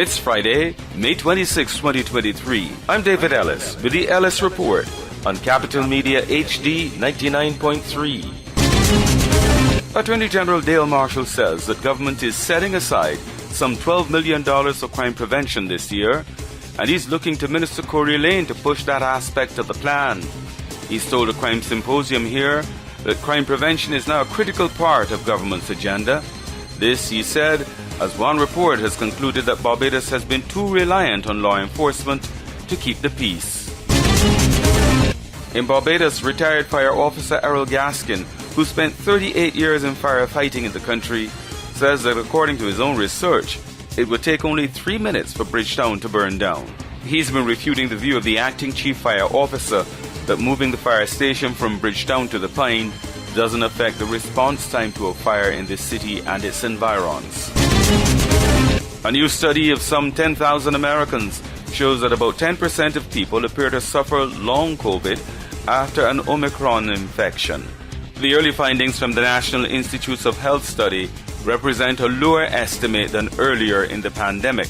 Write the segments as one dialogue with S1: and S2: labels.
S1: It's Friday, May 26, 2023. I'm David Ellis with the Ellis Report on Capital Media HD 99.3. Attorney General Dale Marshall says that government is setting aside some $12 million for crime prevention this year, and he's looking to Minister Corey Lane to push that aspect of the plan. He's told a crime symposium here that crime prevention is now a critical part of government's agenda. This, he said, as one report has concluded that Barbados has been too reliant on law enforcement to keep the peace. In Barbados, retired fire officer Errol Gaskin, who spent 38 years in firefighting in the country, says that according to his own research, it would take only 3 minutes for Bridgetown to burn down. He's been refuting the view of the acting chief fire officer that moving the fire station from Bridgetown to the Pine doesn't affect the response time to a fire in this city and its environs. A new study of some 10,000 Americans shows that about 10% of people appear to suffer long COVID after an Omicron infection. The early findings from the National Institutes of Health study represent a lower estimate than earlier in the pandemic.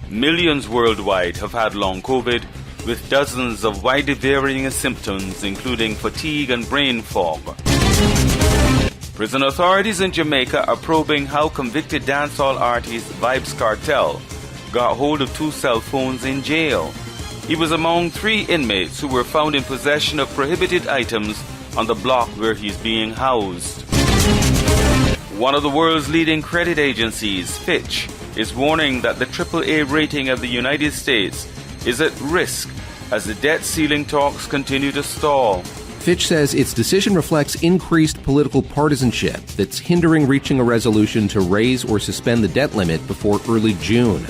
S1: Millions worldwide have had long COVID, with dozens of widely varying symptoms, including fatigue and brain fog. Prison authorities in Jamaica are probing how convicted dancehall artist Vybz Kartel got hold of 2 cell phones in jail. He was among 3 inmates who were found in possession of prohibited items on the block where he's being housed. One of the world's leading credit agencies, Fitch, is warning that the AAA rating of the United States is at risk as the debt ceiling talks continue to stall.
S2: Fitch says its decision reflects increased political partisanship that's hindering reaching a resolution to raise or suspend the debt limit before early June.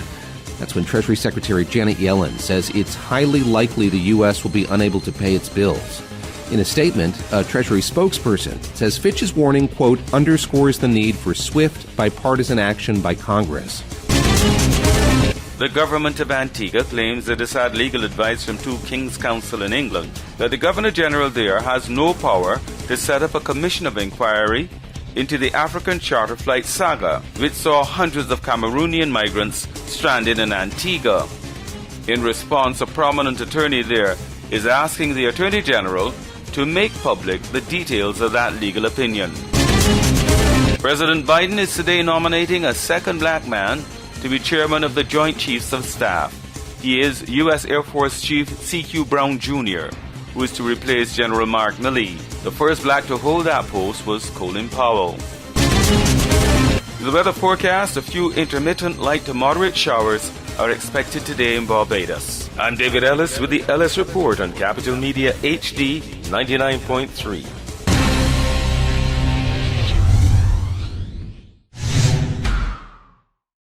S2: That's when Treasury Secretary Janet Yellen says it's highly likely the U.S. will be unable to pay its bills. In a statement, a Treasury spokesperson says Fitch's warning, quote, underscores the need for swift bipartisan action by Congress.
S1: The government of Antigua claims that it's had legal advice from 2 King's Counsel in England that the Governor-General there has no power to set up a commission of inquiry into the African charter flight saga, which saw hundreds of Cameroonian migrants stranded in Antigua. In response, a prominent attorney there is asking the Attorney General to make public the details of that legal opinion. President Biden is today nominating a second black man to be chairman of the Joint Chiefs of Staff. He is U.S. Air Force Chief C.Q. Brown Jr., who is to replace General Mark Milley. The first black to hold that post was Colin Powell. The weather forecast: a few intermittent light to moderate showers are expected today in Barbados. I'm David Ellis with the Ellis Report on Capital Media HD 99.3.